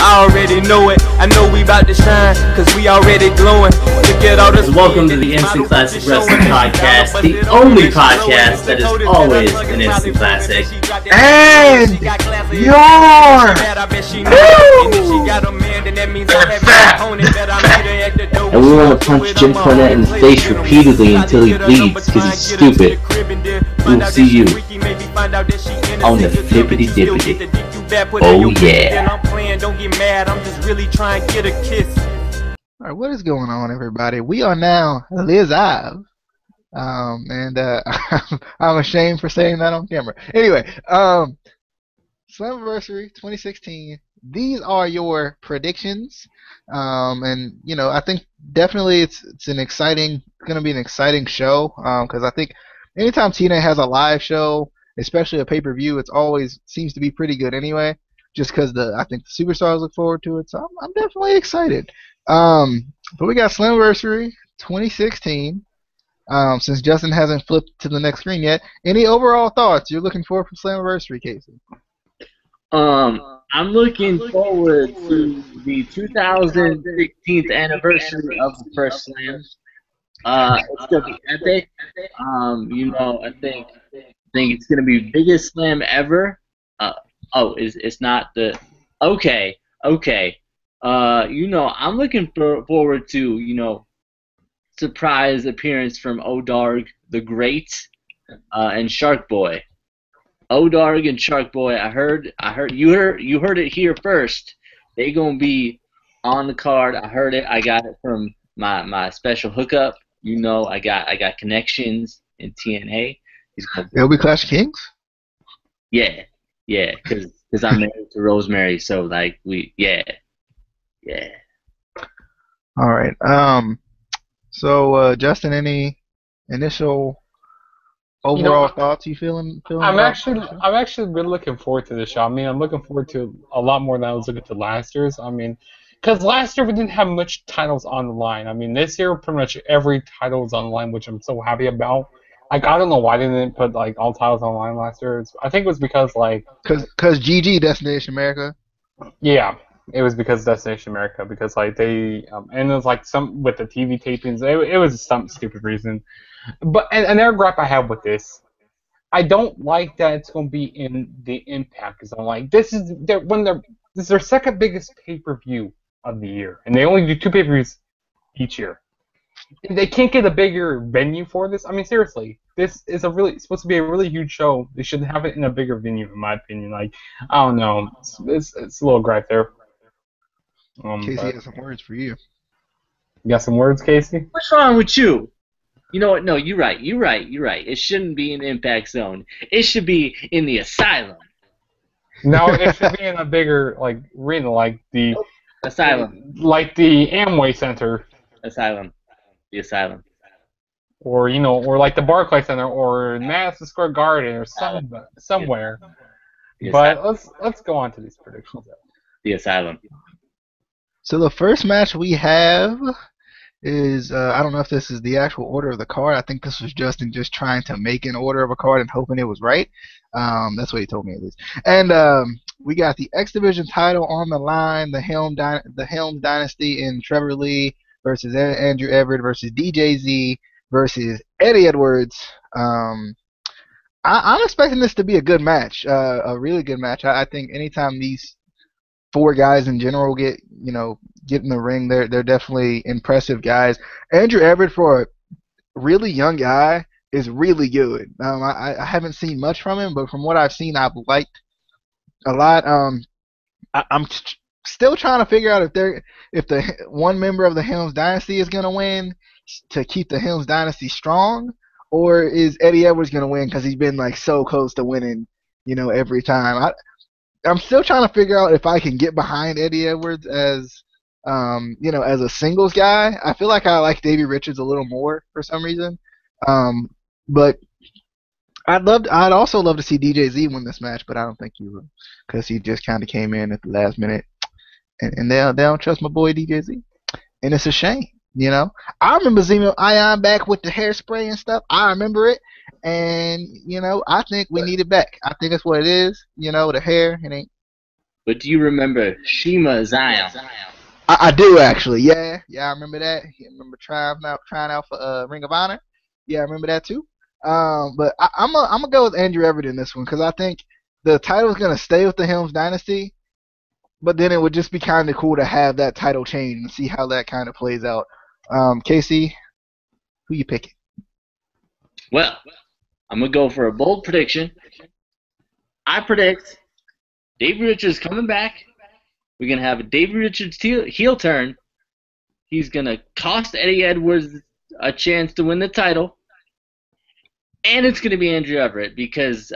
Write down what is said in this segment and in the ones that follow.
I already know it. I know we about to shine, cause we already glowing. To get all this. Welcome to the Instant Classic Wrestling Podcast, the only podcast that is always an instant classic. And your and we want to punch Jim Cornette in the face repeatedly until he bleeds because he's stupid. We'll see you on the flippity dippity. Oh yeah. Alright, what is going on, everybody? We are now live. And I'm ashamed for saying that on camera. Anyway, Slammiversary 2016. These are your predictions. And you know, I think definitely it's going to be an exciting show. Because I think anytime TNA has a live show, especially a pay-per-view, it's always seems to be pretty good anyway. Just because I think the superstars look forward to it, so I'm definitely excited. But we got Slammiversary 2016. Since Justin hasn't flipped to the next screen yet, any overall thoughts you're looking for from Slammiversary, Casey? I'm looking forward to the 2016th anniversary of the first Slam. It's gonna be epic. You know, I think it's gonna be biggest Slam ever. It's not the okay. You know, I'm looking forward to, you know, surprise appearance from O'Darg the Great and Shark Boy. O'Darg and Shark Boy, I heard you heard it here first. They gonna be on the card. I heard it. I got it from my special hookup. You know, I got connections in TNA. It'll be Clash of Kings? Yeah, because I'm married to Rosemary, so like yeah. All right. So Justin, any initial overall thoughts you feeling? I'm actually really looking forward to the show. I mean, I'm looking forward to a lot more than I was looking to last year's. I mean, because last year we didn't have much titles on the line. I mean, this year pretty much every title is on the line, which I'm so happy about. Like, I don't know why they didn't put like all titles on the line last year. I think it was because like because GG Destination America. Yeah. It was because of Destination America, because like they and it was like some with the TV tapings. It was some stupid reason, but another gripe I have with this, I don't like that it's going to be in the Impact Zone. Like this is their second biggest pay-per-view of the year, and they only do 2 pay-per-views each year. They can't get a bigger venue for this. I mean, seriously, this is supposed to be a really huge show. They should have it in a bigger venue, in my opinion. Like, I don't know, it's a little gripe there. Casey has some words for you. You got some words, Casey? What's wrong with you? You know what? No, you're right. It shouldn't be in the Impact Zone. It should be in the Asylum. No, it should be in a bigger like arena, like the Asylum, like the Amway Center. Asylum, the Asylum, or you know, or like the Barclay Center, or Madison Square Garden, or somewhere. But let's go on to these predictions. The Asylum. So the first match we have is, I don't know if this is the actual order of the card. I think this was Justin just trying to make an order of a card and hoping it was right. That's what he told me at least. And we got the X Division title on the line, the Helm Dynasty in Trevor Lee versus Andrew Everett versus DJZ versus Eddie Edwards. I'm expecting this to be a good match, a really good match. I think anytime these 4 guys in general get in the ring, they're definitely impressive guys. Andrew Everett, for a really young guy, is really good. I haven't seen much from him, but from what I've seen, I've liked a lot. I'm still trying to figure out if the one member of the Helms Dynasty is gonna win to keep the Helms Dynasty strong, or is Eddie Edwards gonna win because he's been like so close to winning, every time. I'm still trying to figure out if I can get behind Eddie Edwards as, as a singles guy. I feel like I like Davey Richards a little more for some reason. But I'd also love to see DJZ win this match, but I don't think he will, because he just kind of came in at the last minute, and they don't trust my boy DJZ, and it's a shame. I remember Zemo Ion back with the hairspray and stuff. I remember it. And, I think we need it back. I think that's what it is. The hair, it ain't But do you remember Shima Zion? I do actually. Yeah, I remember that. I remember trying out for Ring of Honor. Yeah, I remember that too. But I'm gonna go with Andrew Everett in this one because I think the title's gonna stay with the Helms Dynasty, but then it would just be kind of cool to have that title change and see how that kind of plays out. Casey, who you picking? Well, I'm gonna go for a bold prediction. I predict Dave Richards coming back. We're gonna have a Dave Richards heel turn. He's gonna cost Eddie Edwards a chance to win the title, and it's gonna be Andrew Everett because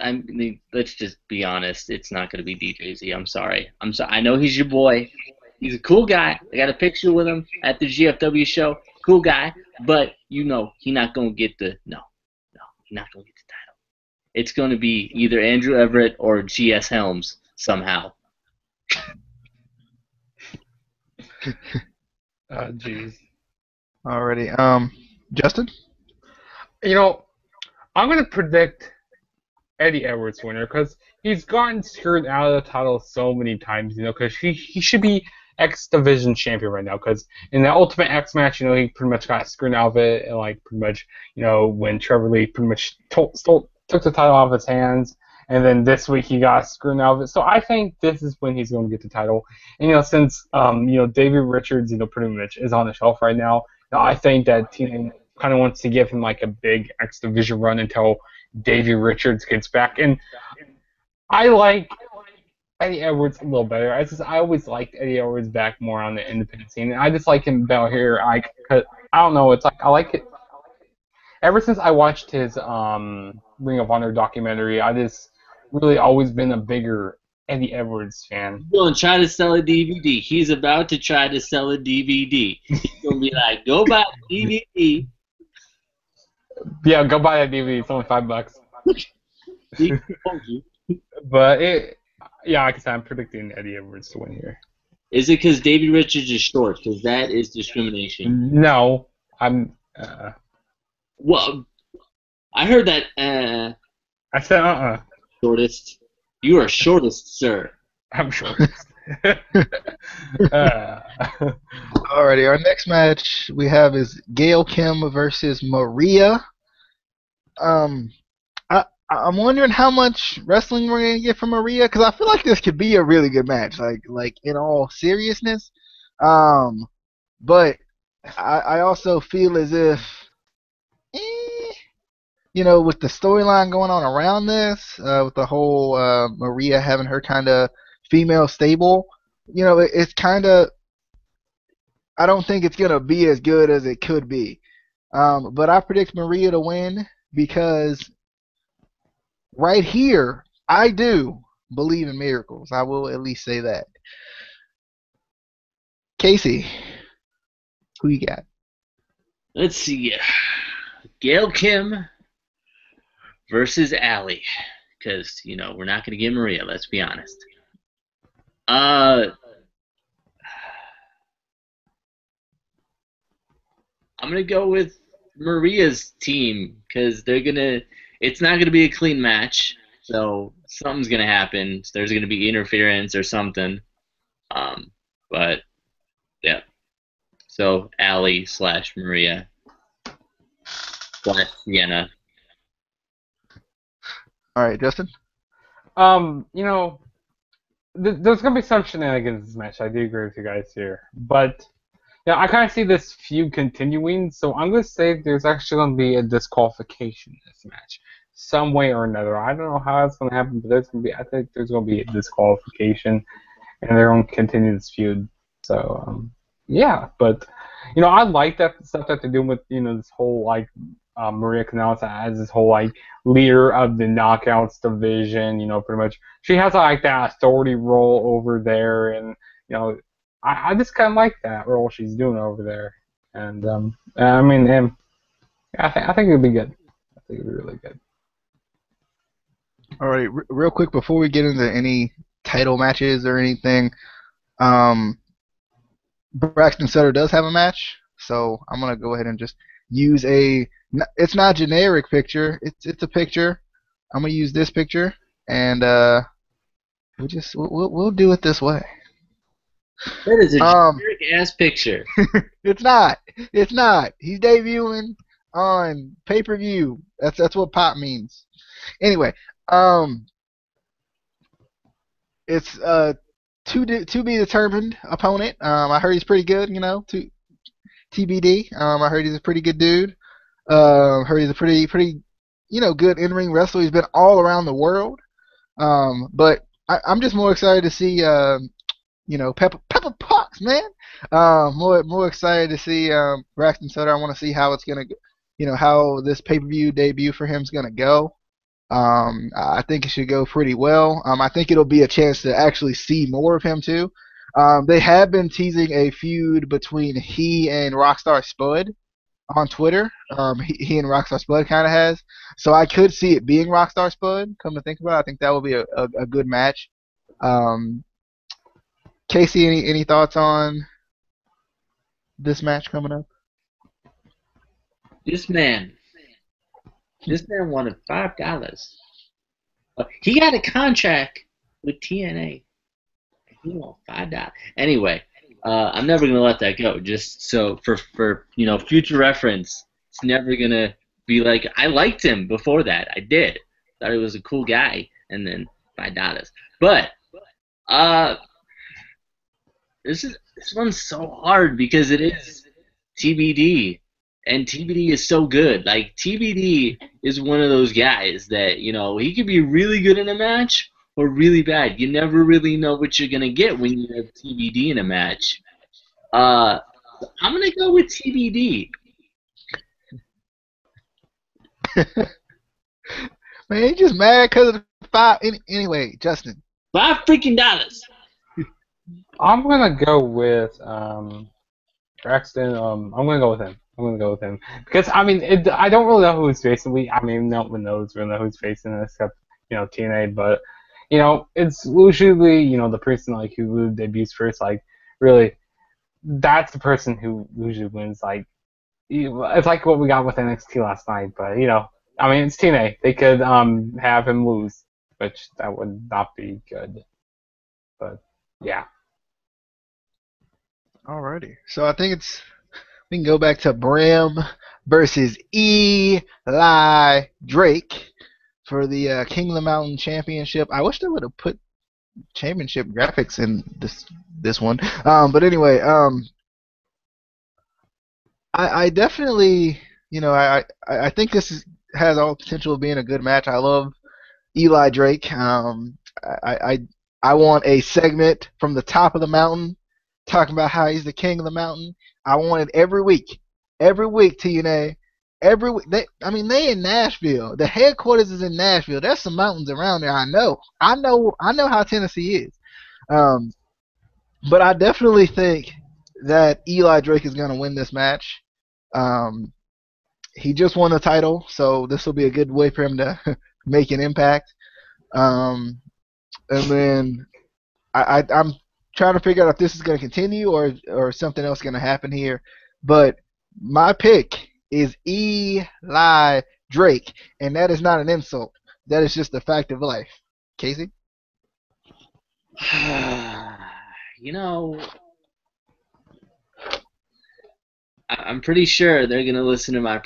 let's just be honest, it's not gonna be DJZ. I'm sorry. I know he's your boy. He's a cool guy. I got a picture with him at the GFW show. Cool guy, but he's not gonna get the he's not gonna get the title. It's gonna be either Andrew Everett or GS Helms somehow. Jeez. Alrighty. Justin? I'm going to predict Eddie Edwards winner because he's gotten screwed out of the title so many times, because he should be X Division champion right now because in the Ultimate X match, he pretty much got screwed out of it and, pretty much, when Trevor Lee pretty much took the title off his hands. And then this week he got screwed out of it. So I think this is when he's going to get the title. And since David Richards pretty much is on the shelf right now, I think that TNA kind of wants to give him a big X Division run until David Richards gets back. And I like Eddie Edwards a little better. I always liked Eddie Edwards back more on the independent scene. And I just like him better here. Cause I don't know. It's I like it. Ever since I watched his Ring of Honor documentary, I just really always been a bigger Eddie Edwards fan. He's going to try to sell a DVD. He's about to try to sell a DVD. He's going to be like, go buy a DVD. Yeah, go buy that DVD. It's only $5. But like I said, I'm predicting Eddie Edwards to win here. Is it because David Richards is short? Because that is discrimination. No, I'm. Well, I heard that. I said Shortest. You are shortest, sir. I'm shortest. Alrighty, our next match we have is Gail Kim versus Maria. I'm wondering how much wrestling we're gonna get from Maria because I feel like this could be a really good match, like in all seriousness. But I also feel as if, with the storyline going on around this, with the whole Maria having her kind of female stable, it's kind of, I don't think it's going to be as good as it could be. But I predict Maria to win because right here, I do believe in miracles. I will at least say that. Casey, who you got? Let's see. Gail Kim versus Allie. Because, we're not going to get Maria, let's be honest. I'm going to go with Maria's team because it's not going to be a clean match. So something's going to happen. There's going to be interference or something. But, yeah. So Allie / Maria / Sienna. All right, Justin? There's going to be some shenanigans in this match. I do agree with you guys here. But, I kind of see this feud continuing, so I'm going to say there's actually going to be a disqualification in this match. Some way or another. I don't know how it's going to happen, but I think there's going to be a disqualification, and they're going to continue this feud. So, yeah. But, I like that stuff that they're doing with, this whole, Maria Kanellis as this whole leader of the Knockouts division, pretty much she has that authority role over there, and I just kind of like that role she's doing over there, and I think it'll be good. I think it'll be really good. All right, real quick before we get into any title matches or anything, Braxton Sutter does have a match, so I'm gonna go ahead and just use it's not a generic picture. It's a picture. I'm gonna use this picture, and we'll do it this way. That is a Um, generic ass picture. it's not. It's not. He's debuting on pay-per-view. That's what pop means. Anyway, it's to be determined opponent. I heard he's pretty good. To TBD. I heard he's a pretty good dude. Heard he's a pretty good in-ring wrestler. He's been all around the world. But I'm just more excited to see Pepper Potts, man. More excited to see Braxton Sutter. I want to see how it's gonna, how this pay-per-view debut for him is gonna go. I think it should go pretty well. I think it'll be a chance to actually see more of him too. They have been teasing a feud between he and Rockstar Spud on Twitter. He and Rockstar Spud kind of has. So I could see it being Rockstar Spud. Come to think about it, I think that would be a good match. Casey, any thoughts on this match coming up? This man wanted $5. He got a contract with TNA. He want $5. Anyway, I'm never gonna let that go. Just so for future reference, it's never gonna be like I liked him before that. I did. Thought he was a cool guy, and then $5. But this one's so hard because it is TBD. And TBD is so good. Like, TBD is one of those guys that, he could be really good in a match or really bad. You never really know what you're going to get when you have TBD in a match. I'm going to go with TBD. Man, you just mad because of the five. Anyway, Justin. $5 freaking. I'm gonna go with Braxton. I'm gonna go with him. Because I mean, I don't really know who he's facing. No one knows really who he's facing except TNA. But it's usually the person like who debuts first. Like really, that's the person who usually wins. Like it's like what we got with NXT last night. But I mean, it's TNA. They could have him lose, which that would not be good. But yeah. Alrighty. So I think we can go back to Bram versus Eli Drake for the King of the Mountain Championship. I wish they would have put championship graphics in this one. But anyway, I definitely, I think this has all potential of being a good match. I love Eli Drake. I want a segment from the top of the mountain talking about how he's the king of the mountain. I want it every week. Every week, TNA. Every week. They in Nashville. The headquarters is in Nashville. There's some mountains around there. I know how Tennessee is. But I definitely think that Eli Drake is going to win this match. He just won the title, so this will be a good way for him to make an impact. And then I'm trying to figure out if this is going to continue or something else going to happen here. But my pick is Eli Drake, and that is not an insult. That is just a fact of life. Casey? I'm pretty sure they're going to listen to my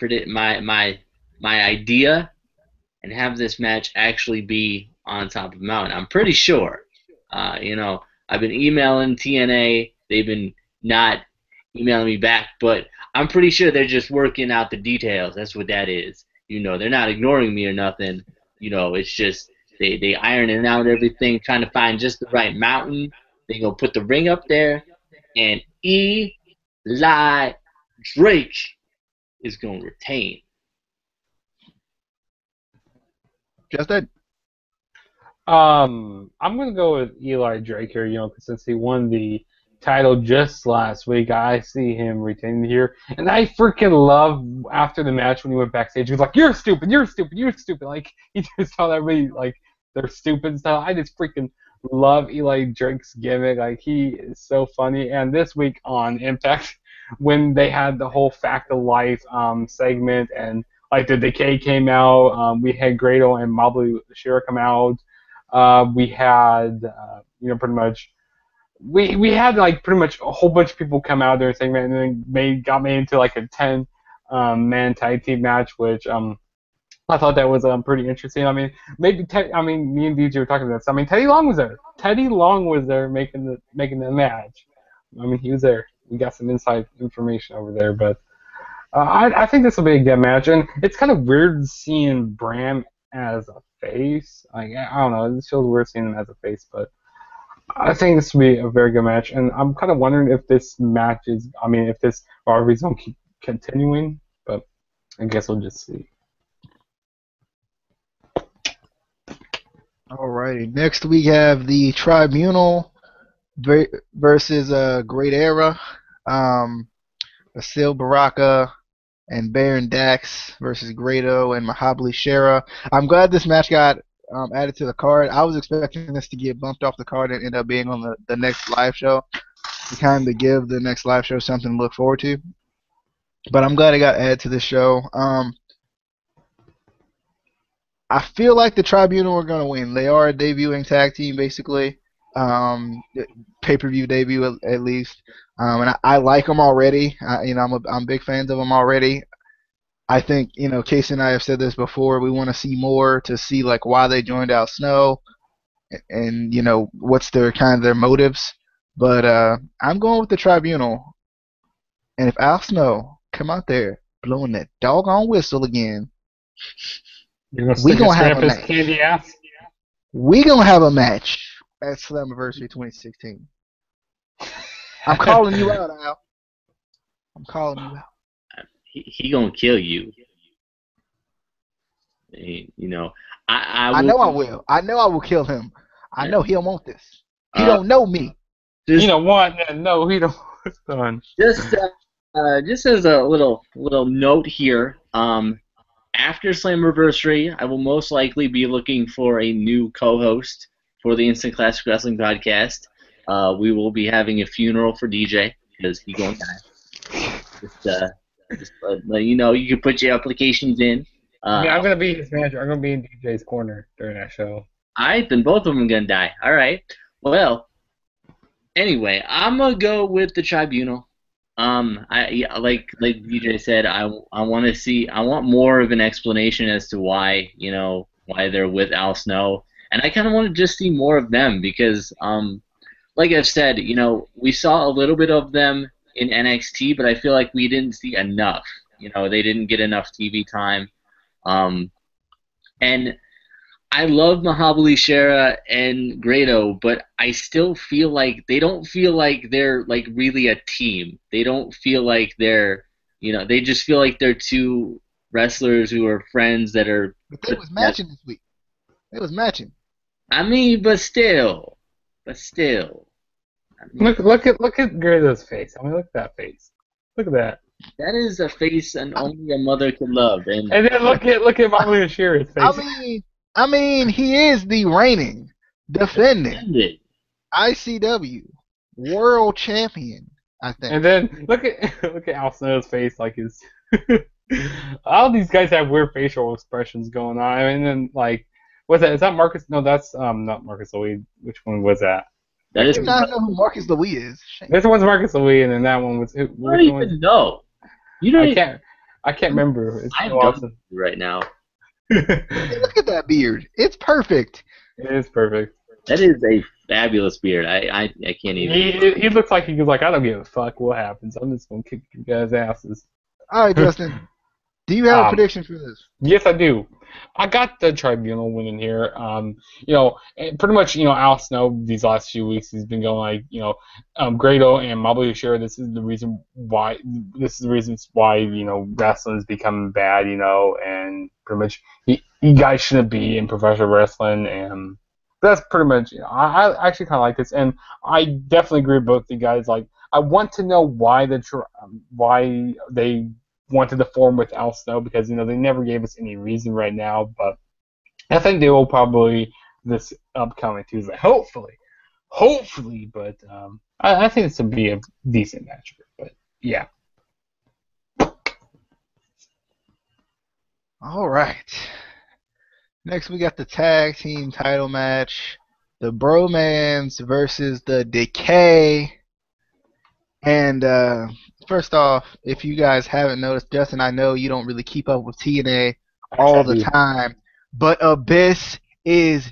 idea and have this match actually be on top of the mountain. I'm pretty sure. I've been emailing TNA. They've been not emailing me back, but I'm pretty sure they're just working out the details. That's what that is. They're not ignoring me or nothing. It's just they ironing out everything, trying to find just the right mountain. They're going to put the ring up there, and Eli Drake is going to retain. Justin? I'm gonna go with Eli Drake here, because since he won the title just last week, I see him retaining here, and I freaking love after the match when he went backstage. He was like, "You're stupid, you're stupid, you're stupid!" Like he just told everybody like they're stupid and stuff. I just freaking love Eli Drake's gimmick. Like he is so funny. And this week on Impact, when they had the whole Fact of Life segment and like the Decay came out, we had Grado and Mobley Shearer come out. We had pretty much we had like pretty much a whole bunch of people come out there saying, and then got made into like a 10 man tag team match, which I thought that was pretty interesting. I mean, me and DJ were talking about this. I mean, Teddy Long was there. Teddy Long was there making the match. I mean, he was there. We got some inside information over there, but I think this will be a good match. And it's kind of weird seeing Bram as a face. Like, I don't know. It feels weird seeing him as a face, but I think this will be a very good match. And I'm kind of wondering if this match is, if this rivalry is going to keep continuing, but I guess we'll just see. Alrighty, next we have the Tribunal versus Great Era. Vasil Baraka and Baron Dax versus Grado and Mahabali Shera. I'm glad this match got added to the card. I was expecting this to get bumped off the card and end up being on the next live show to kind of give the next live show something to look forward to. But I'm glad it got added to the show. I feel like the Tribunal are going to win. They are a debuting tag team, basically. Pay-per-view debut, at least. And I like them already. I'm big fans of them already. I think, Casey and I have said this before. We want to see more to see like why they joined Al Snow, and what's their motives. But I'm going with the Tribunal. And if Al Snow come out there blowing that doggone whistle again, we gonna have a match. Candy ass. We gonna have a match at Slammiversary 2016. I'm calling you out, Al. I'm calling you out. He gonna kill you. I know I will. I know I will kill him. I know he don't want this. He don't know me. He don't want that. No, he don't. Son. Just as a little note here. After Slammiversary, I will most likely be looking for a new co-host for the Instant Classic Wrestling podcast. We will be having a funeral for DJ because he gonna die. Just let you know, you can put your applications in. I'm gonna be his manager. I'm gonna be in DJ's corner during that show. Alright, then both of them are gonna die. Alright. Well, anyway, I'm gonna go with the Tribunal. Like DJ said, I want more of an explanation as to why they're with Al Snow, and I kind of want to just see more of them because, like I've said, we saw a little bit of them in NXT, but I feel like we didn't see enough. They didn't get enough TV time, and I love Mahabali Shera and Grado, but I still feel like they don't feel like they're like really a team. They don't feel like they're, they just feel like they're two wrestlers who are friends that are. But they was matching this week. They was matching. But still. Look at Grado's face. Look at that face. Look at that. That is a face and only a mother can love. And then look at Mahabali Shera's face. I mean, he is the reigning, defending ICW world champion, I think. And then look at Al Snow's face, like his. All these guys have weird facial expressions going on. And then what's that? Is that Marcus? No, that's not Marcus Louis. Which one was that? That is. I do not know who Marcus Louis is. This one's Marcus Louis, and then that one was. I don't even know. I can't remember. It's I'm so awesome right now. Hey, look at that beard. It's perfect. It is perfect. That is a fabulous beard. I can't even. He looks like I don't give a fuck what happens. I'm just gonna kick you guys' asses. All right, Justin. Do you have a prediction for this? Yes, I do. I got the Tribunal winning here. Pretty much, Al Snow these last few weeks he's been going Grado and Mahabali Shera. This is the reasons why wrestling is becoming bad. And pretty much you guys shouldn't be in professional wrestling. And that's pretty much. I actually kind of like this, and I definitely agree with both you guys. Like, I want to know why they wanted to form with Al Snow because they never gave us any reason right now, but I think they will probably this upcoming Tuesday, hopefully, but I think this will be a decent match, but yeah. All right. Next, we got the tag team title match. The Bromance versus the Decay. And first off, if you guys haven't noticed, Justin, I know you don't really keep up with TNA I all try the to. time, but Abyss is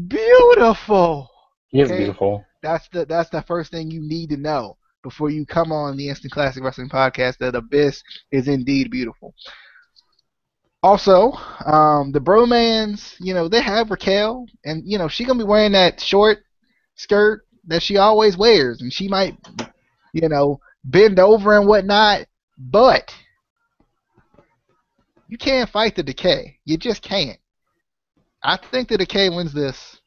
beautiful. He is Okay, beautiful. that's the first thing you need to know before you come on the Instant Classic Wrestling Podcast. That Abyss is indeed beautiful. Also, the Bromans, they have Raquel, and she gonna be wearing that short skirt that she always wears, and she might, bend over and whatnot, but you can't fight the Decay. You just can't. I think the Decay wins this,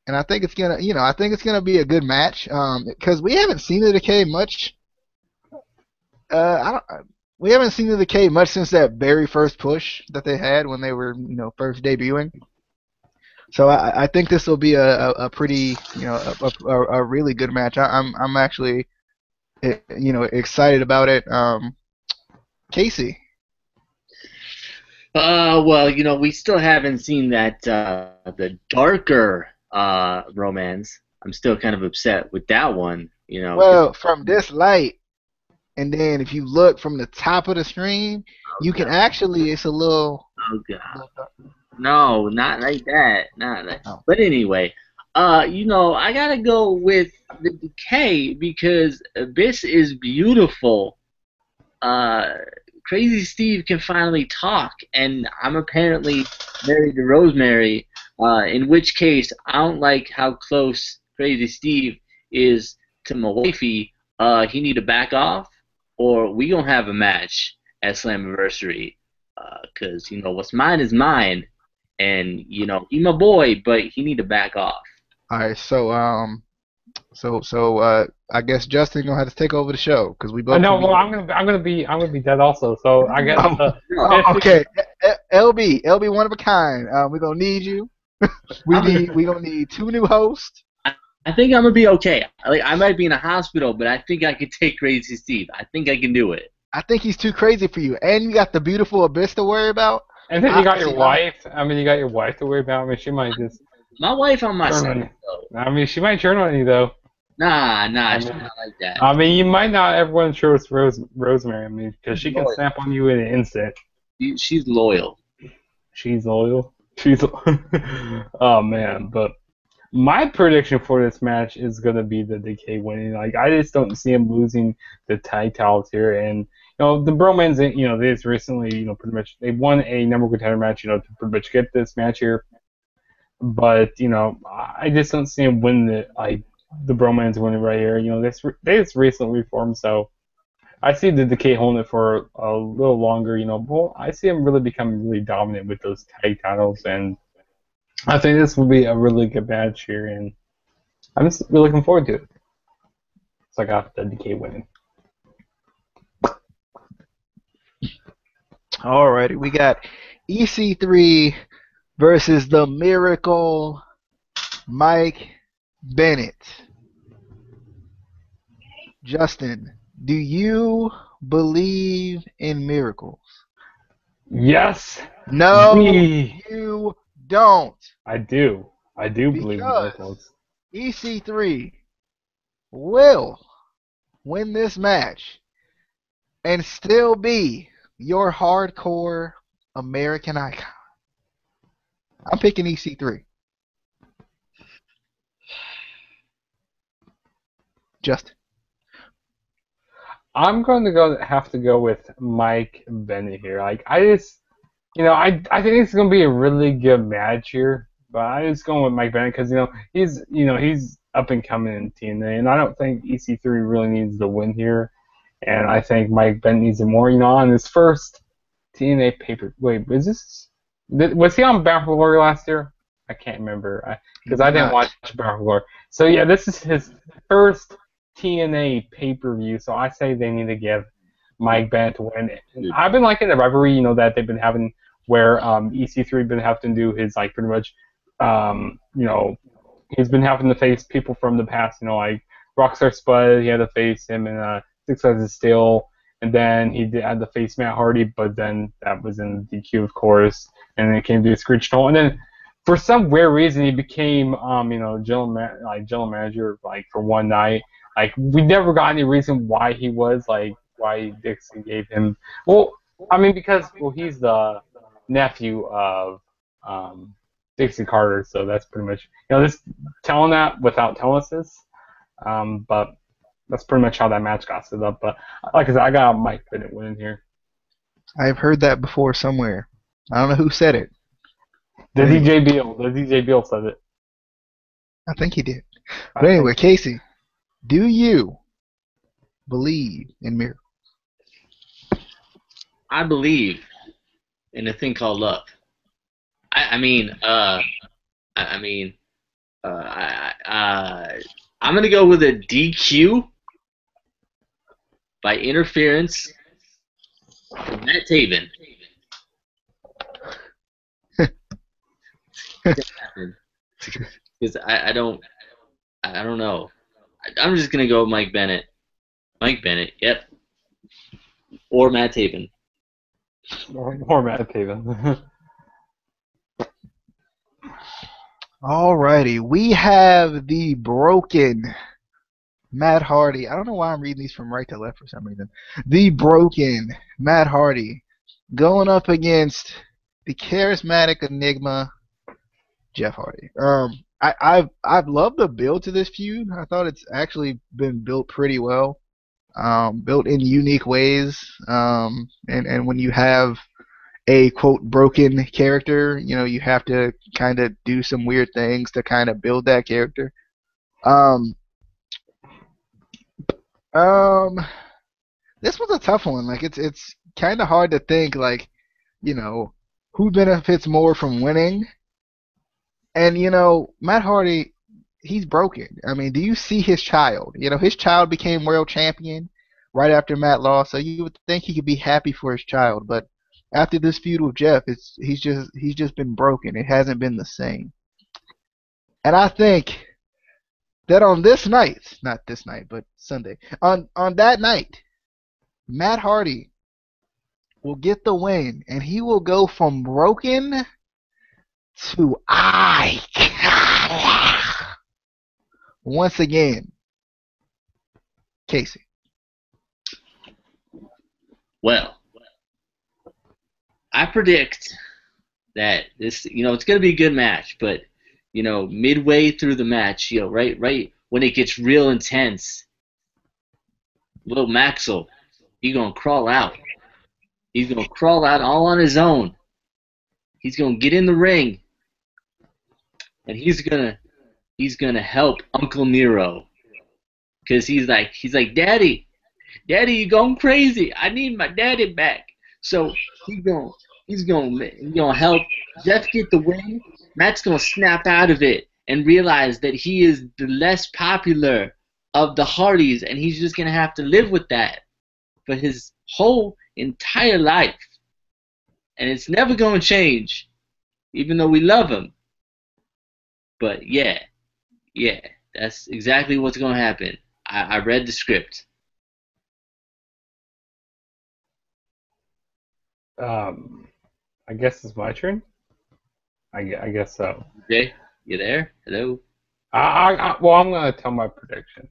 and I think it's gonna be a good match. Because we haven't seen the Decay much. I don't. We haven't seen the Decay much since that very first push that they had when they were, first debuting. So I think this will be a pretty, a really good match. I'm actually, excited about it. Casey. Well, we still haven't seen that the darker romance. I'm still kind of upset with that one. 'Cause- Well, from this light, and then if you look from the top of the screen, you can actually, it's a little. Oh God. No, not like that. Not like. Oh. But anyway, I gotta go with the Decay because Abyss is beautiful. Crazy Steve can finally talk, and I'm apparently married to Rosemary. In which case, I don't like how close Crazy Steve is to my wifey. He need to back off, or we gonna have a match at Slammiversary. Cause what's mine is mine, and he my boy, but he need to back off. All right, so I guess Justin gonna have to take over the show because we both. No, well, I'm gonna be dead also. So I guess. Okay, LB, one of a kind. We're gonna need you. we gonna need 2 new hosts. I think I'm gonna be okay. I might be in a hospital, but I think I can take Crazy Steve. I think I can do it. I think he's too crazy for you, and you got the beautiful Abyss to worry about. And then you got your wife. I mean, you got your wife to worry about. I mean, she might just. My wife on my turn side, on you. though. I mean, she might turn on you though. Nah, I she's mean- not like that. I mean, you might not everyone trust Rosemary. I mean, because she can snap on you in an instant. She's loyal. She's loyal. She's. Oh man, but my prediction for this match is gonna be the Decay winning. Like, I just don't see him losing the tag titles here. And the Bromans, they just recently, pretty much they won a number one contender match, to pretty much get this match here. But I just don't see him win the Bromans winning right here. They just recently reformed, so I see the Decay holding it for a little longer. But I see him really becoming really dominant with those tag titles, and I think this will be a really good match here, and I'm just really looking forward to it. So I got the Decay winning. Alrighty, we got EC3 versus the Miracle Mike Bennett. Justin, do you believe in miracles? Yes. No, Me. you don't. I do. I do believe in Because miracles. EC3 will win this match and still be your hardcore American icon. I'm picking EC3. Justin. I'm going to have to go with Mike Bennett here. Like, I just, I think it's going to be a really good match here. But I'm just going with Mike Bennett because he's up and coming in TNA, and I don't think EC3 really needs the win here. And I think Mike Bennett needs it more. On his first TNA paper. Wait, was he on Battle for Glory last year? I can't remember because I didn't watch Battle for Glory. So yeah, this is his first TNA pay-per-view, so I say they need to give Mike Bennett to win it. I've been liking the rivalry, that they've been having where EC3 been having to do his pretty much, he's been having to face people from the past, like Rockstar Spud, he had to face him in Six Sides of Steel, and then he had to face Matt Hardy, but then that was in DQ, of course. and then it came to a screech toll, and then for some weird reason he became general manager like for one night. Like we never got any reason why he was like why Dixie gave him. Well, I mean because he's the nephew of Dixie Carter, so that's pretty much just telling that without telling us this. But that's pretty much how that match got set up. But like I said, I got Mike Bennett winning here. I've heard that before somewhere. I don't know who said it. The DJ Beal said it. I think he did. But anyway, Casey, do you believe in miracles? I believe in a thing called love. I'm gonna go with a DQ by interference from Matt Taven. Because I don't know. I'm just gonna go with Mike Bennett. Mike Bennett, yep. Or Matt Taven. Or Matt Taven. Alrighty, we have the broken Matt Hardy. I don't know why I'm reading these from right to left for some reason. The broken Matt Hardy going up against the charismatic enigma Jeff Hardy. I've loved the build to this feud. I thought it's actually been built pretty well, built in unique ways. And when you have a quote broken character, you have to kind of do some weird things to kind of build that character. This was a tough one. Like it's kind of hard to think like, who benefits more from winning. And Matt Hardy, he's broken. I mean, do you see his child? His child became world champion right after Matt lost, so you would think he could be happy for his child, but after this feud with Jeff, he's just been broken. It hasn't been the same. And I think that on this night, not this night, but Sunday, on that night, Matt Hardy will get the win, and he will go from broken to once again. Casey. Well, I predict that this, it's going to be a good match, but, midway through the match, right when it gets real intense, little Maxwell, he's going to crawl out. He's going to crawl out all on his own. He's going to get in the ring, and he's gonna help Uncle Nero, because he's like, Daddy, you going crazy. I need my daddy back. So he's gonna help Jeff get the win. Matt's gonna snap out of it and realize that he is the less popular of the Hardys, and he's just gonna have to live with that for his whole entire life. And it's never gonna change, even though we love him. But yeah, that's exactly what's gonna happen. I read the script. I guess it's my turn. I guess so. Jay, you there? Hello. Well, I'm gonna tell my prediction.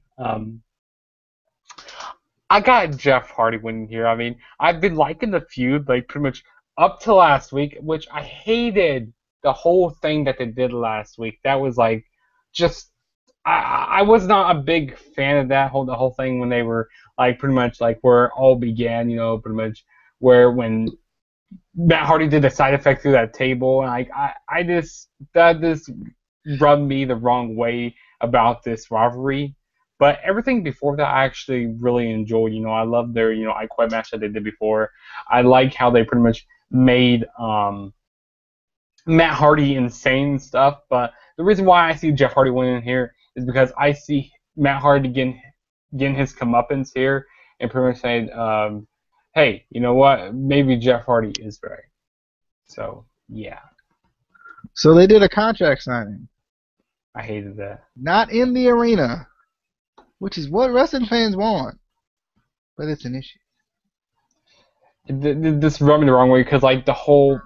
I got Jeff Hardy winning here. I mean, I've been liking the feud like pretty much up to last week, which I hated the whole thing that they did last week. That was like just I was not a big fan of the whole thing when they were like pretty much like where it all began, pretty much where when Matt Hardy did the side effect through that table, and that just rubbed me the wrong way about this rivalry. But everything before that I actually really enjoyed. I love their I Quit match that they did before. I like how they pretty much made Matt Hardy insane stuff. But the reason why I see Jeff Hardy winning here is because I see Matt Hardy getting his comeuppance here and pretty much saying, hey, you know what? Maybe Jeff Hardy is right. So, yeah. So they did a contract signing. I hated that. Not in the arena, which is what wrestling fans want. But it's an issue. This rubbed me the wrong way because, like, the whole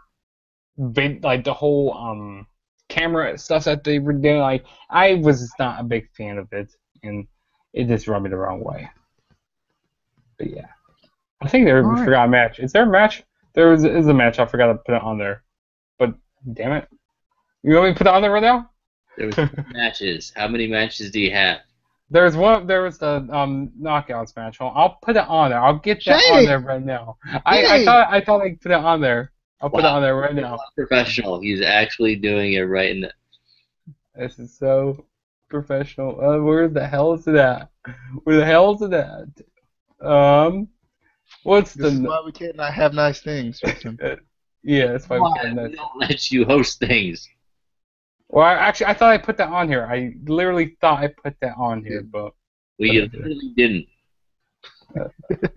like the whole camera stuff that they were doing. Like I was not a big fan of it, and it just rubbed me the wrong way. But yeah, I think we All right. forgot a match. Is there a match? There is a match. I forgot to put it on there. But damn it, you want me to put it on there right now? There was matches. How many matches do you have? There was the knockouts match. I'll put it on there. I'll get that on there right now. I thought I'd put it on there. I'll put it on there right now. Professional. He's actually doing it right now. This is so professional. Where the hell is it at? Where the hell is it at? What's This the? is why we can't not have nice things. Yeah, that's why we can't. We don't let you host things. Well, I thought I put that on here. I literally thought I put that on here, but We literally didn't.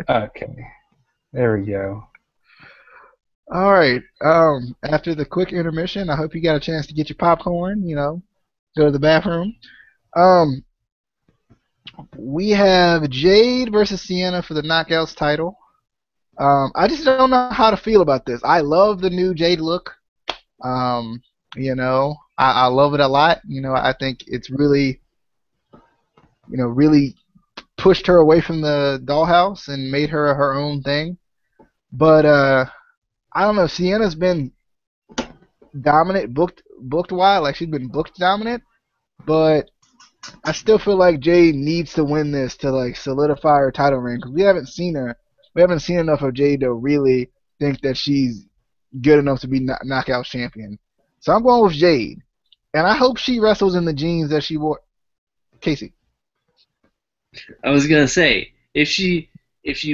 okay. There we go. All right. After the quick intermission, I hope you got a chance to get your popcorn. Go to the bathroom. We have Jade versus Sienna for the Knockouts title. I just don't know how to feel about this. I love the new Jade look. I love it a lot. I think it's really, really pushed her away from the dollhouse and made her her own thing. But I don't know. Sienna's been dominant, booked wide. Like she's been booked dominant. But I still feel like Jade needs to win this to like solidify her title reign because we haven't seen her. We haven't seen enough of Jade to really think that she's good enough to be knockout champion. So I'm going with Jade. And I hope she wrestles in the jeans that she wore. Casey. I was gonna say, if she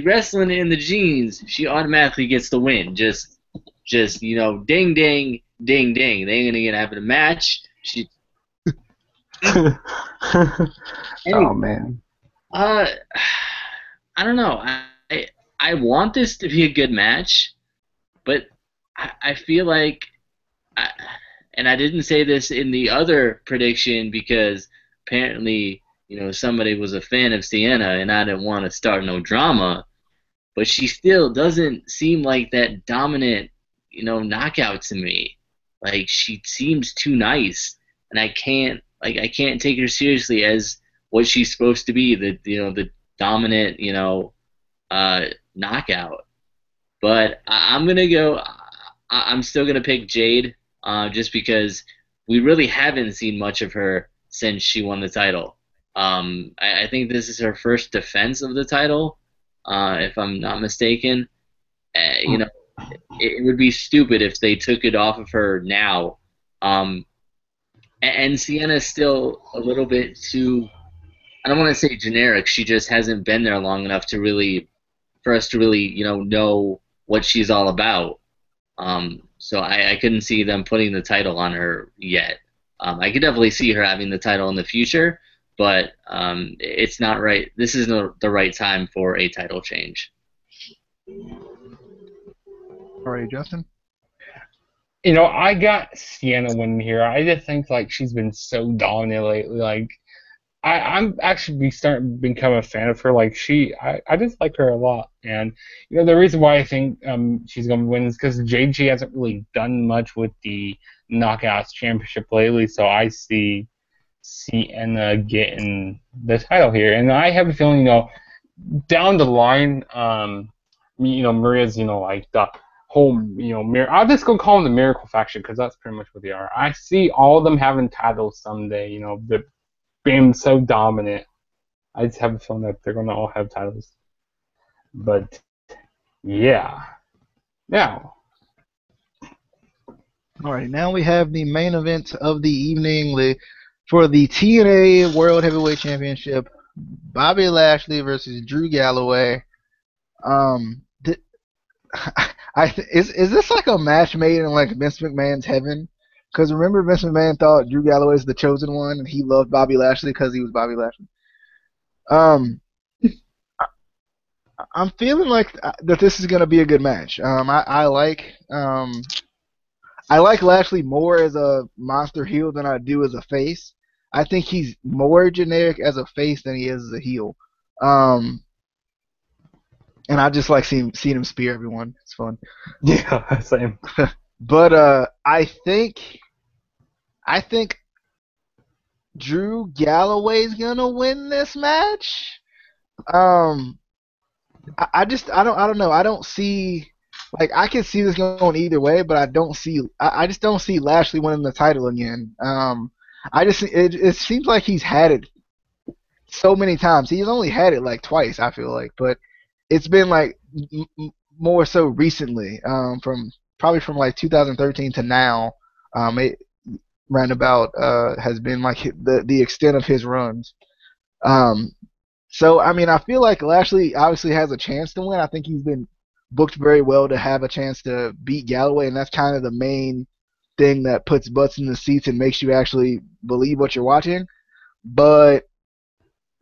wrestling in the jeans, she automatically gets the win. Just ding ding ding ding. They ain't gonna have a match. Oh man. I don't know. I want this to be a good match, but I feel like, and I didn't say this in the other prediction because apparently, somebody was a fan of Sienna and I didn't want to start no drama, but she still doesn't seem like that dominant, knockout to me. Like she seems too nice, and I can't take her seriously as what she's supposed to be, the dominant, knockout. But I'm gonna go. I'm still gonna pick Jade, just because we really haven't seen much of her since she won the title. I think this is her first defense of the title, if I'm not mistaken. It would be stupid if they took it off of her now. And Sienna's still a little bit too, I don't want to say generic. She just hasn't been there long enough for us to really, know what she's all about. So I couldn't see them putting the title on her yet. I could definitely see her having the title in the future, but it's not right. This isn't the right time for a title change. All right, Justin. I got Sienna winning here. I just think like she's been so dominant lately. Like I'm actually starting to become a fan of her. Like I just like her a lot. And the reason why I think she's gonna win is because JG hasn't really done much with the Knockouts Championship lately. So I see Sienna getting the title here, and I have a feeling down the line, Maria's like the whole, I'll just go call them the Miracle Faction because that's pretty much what they are. I see all of them having titles someday, the being so dominant. I just have a feeling that they're going to all have titles. But, yeah. Now. All right, now we have the main event of the evening for the TNA World Heavyweight Championship. Bobby Lashley versus Drew Galloway. Is this like a match made in like Vince McMahon's heaven? Because remember, Vince McMahon thought Drew Galloway was the chosen one, and he loved Bobby Lashley because he was Bobby Lashley. I'm feeling like that this is gonna be a good match. I like Lashley more as a monster heel than I do as a face. I think he's more generic as a face than he is as a heel. And I just like seeing him spear everyone. It's fun. Yeah, same. But I think Drew Galloway's gonna win this match. Um, I don't know. I don't see like I can see this going either way, but I just don't see Lashley winning the title again. It seems like he's had it so many times. He's only had it like twice, I feel like, but it's been like more so recently, from probably from like 2013 to now. It roundabout has been like the extent of his runs. Um, so I mean, I feel like Lashley obviously has a chance to win. I think he's been booked very well to have a chance to beat Galloway, and that's kind of the main thing that puts butts in the seats and makes you actually believe what you're watching. But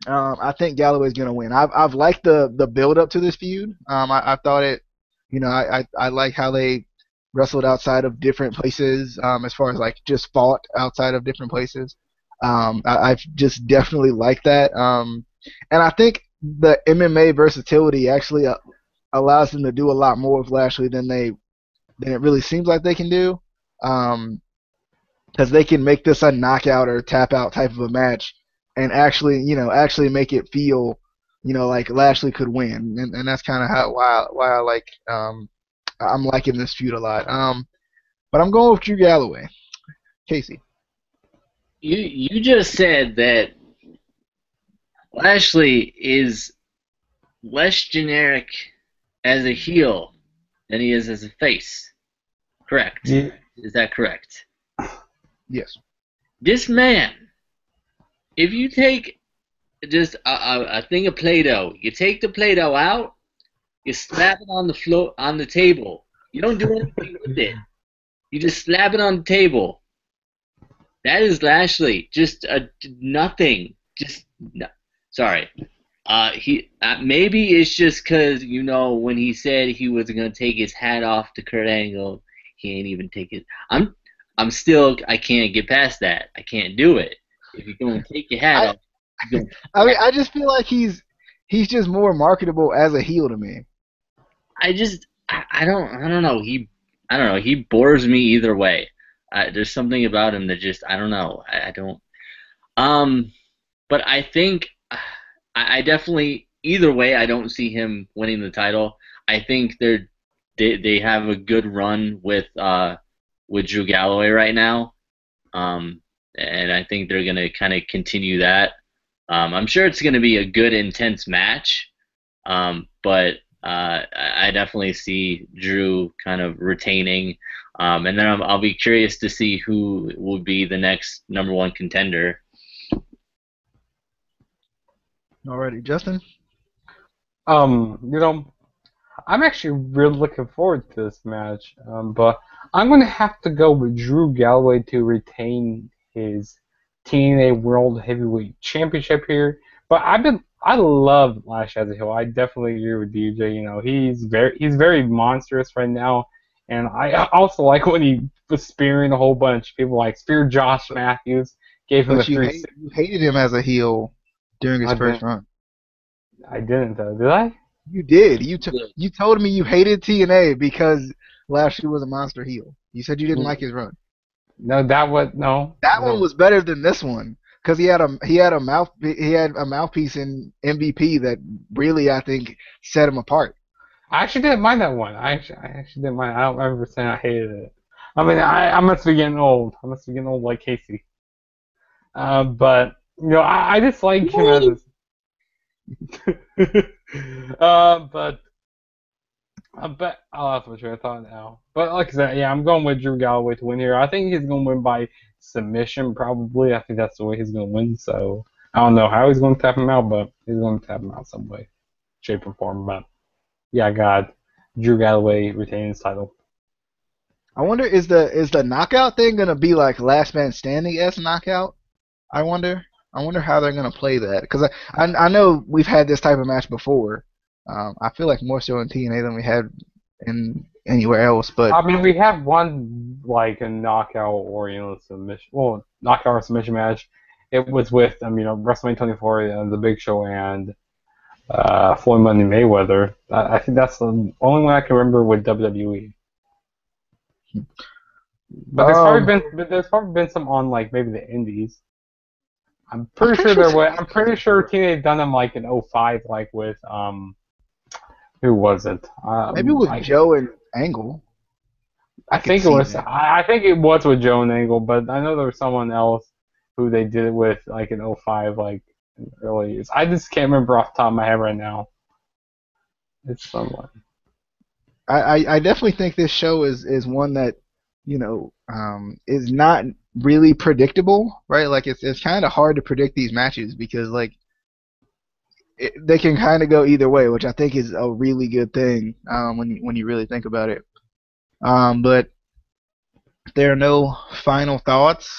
I think Galloway's gonna win. I've liked the build up to this feud. I thought it, I like how they wrestled outside of different places. As far as like just fought outside of different places. I've just definitely liked that. And I think the MMA versatility actually allows them to do a lot more with Lashley than it really seems like they can do. Because they can make this a knockout or tap out type of a match, and actually make it feel, like Lashley could win, and that's kind of why I like I'm liking this feud a lot. But I'm going with Drew Galloway. Casey. You just said that Lashley is less generic as a heel than he is as a face. Correct? Yeah. Is that correct? Yes. This man, if you take just a thing of Play-Doh, you take the Play-Doh out, you slap it on the floor on the table. You don't do anything with it. You just slap it on the table. That is Lashley. Just nothing. Just no. Sorry. He maybe it's just because when he said he was gonna take his hat off to Kurt Angle, he ain't even take it. I can't get past that. I can't do it. If you're gonna take your hat off, I mean, I just feel like he's just more marketable as a heel to me. I don't know. I don't know. He bores me either way. There's something about him that just I don't know. I don't. But I think I definitely either way. I don't see him winning the title. I think they have a good run with Drew Galloway right now, and I think they're gonna kind of continue that. I'm sure it's gonna be a good, intense match, but I definitely see Drew kind of retaining, and then I'll be curious to see who will be the next #1 contender. Alrighty, Justin. I'm actually really looking forward to this match, but I'm going to have to go with Drew Galloway to retain his TNA World Heavyweight Championship here. But I love Lash as a heel. I definitely agree with DJ. He's very monstrous right now, and I also like when he was spearing a whole bunch of people, like speared Josh Matthews, gave him But a you hated him as a heel during his first run. I didn't though, did I? You did. You told me you hated TNA because Lashley was a monster heel. You said you didn't like his run. No, that one was better than this one because he had a mouthpiece in MVP that really, I think, set him apart. I actually didn't mind that one. I actually didn't mind. I don't remember saying I hated it. I mean, I must be getting old. I must be getting old like Casey. But I just like him as a but I'll have to train of thought now. But like I said, yeah, I'm going with Drew Galloway to win here. I think he's going to win by submission, probably. I think that's the way he's going to win. So I don't know how he's going to tap him out, but he's going to tap him out some way, shape, or form. But yeah, God, Drew Galloway retaining his title. I wonder, is the knockout thing going to be like last man standing as knockout? I wonder how they're going to play that, because I know we've had this type of match before. I feel like more so in TNA than we had in anywhere else. But I mean, we have one like a knockout or submission, knockout or submission match. It was with WrestleMania 24, The Big Show, and Floyd Money Mayweather. I think that's the only one I can remember with WWE. But there's probably been some on like maybe the indies. I'm pretty sure there was. I'm pretty sure TNA done them like in '05, like with who was it? Maybe with Joe and Angle. I think it was. I think it was with Joe and Angle, but I know there was someone else who they did it with like in '05, like early years. I just can't remember off the top of my head right now. It's someone. I definitely think this show is one that, is not really predictable, right? Like it's kind of hard to predict these matches because like they can kind of go either way, which I think is a really good thing when you really think about it. But if there are no final thoughts,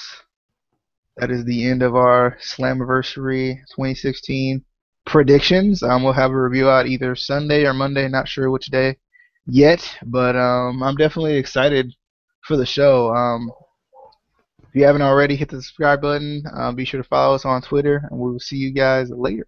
that is the end of our Slammiversary 2016 predictions. We'll have a review out either Sunday or Monday, not sure which day yet, but I'm definitely excited for the show. If you haven't already, hit the subscribe button. Be sure to follow us on Twitter, and we will see you guys later.